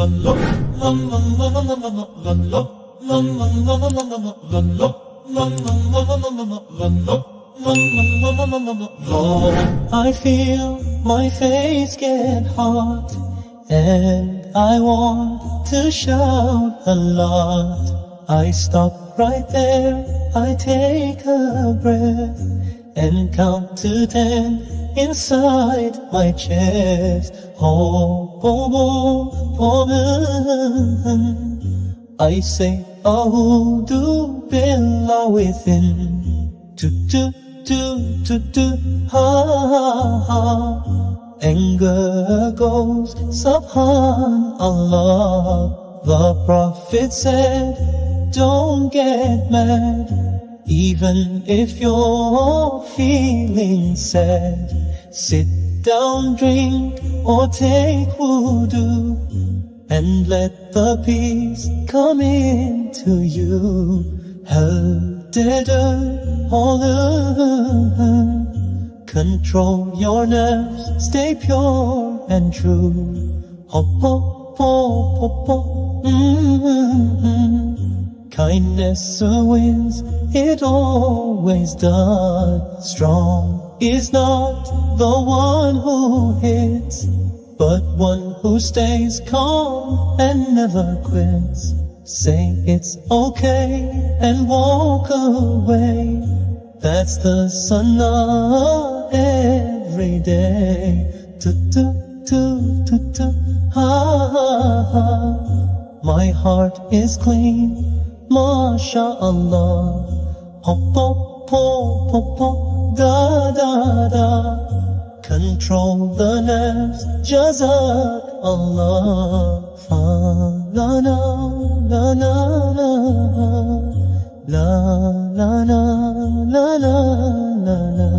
I feel my face get hot, and I want to shout a lot. I stop right there, I take a breath, and count to 10 inside my chest. Oh, oh, oh, oh, I say, A'udhu Billah within. Ha, ha. Anger goes, Subhanallah. The Prophet said, don't get mad, even if you're feeling sad. Sit down, drink, or take wudu, and let the peace come into you. Control your nerves, stay pure and true. Hop, hop, hop, hop, hop. Kindness wins, it always does. Strong is not the one who hits, but one who stays calm and never quits. Say it's okay and walk away. That's the sunnah every day. Ha, ha, ha. My heart is clean, MashaAllah. Hop, hop, hop, hop, hop, da, da, da. Control the nerves, Jazak Allah. La la la la la la la la la la la la.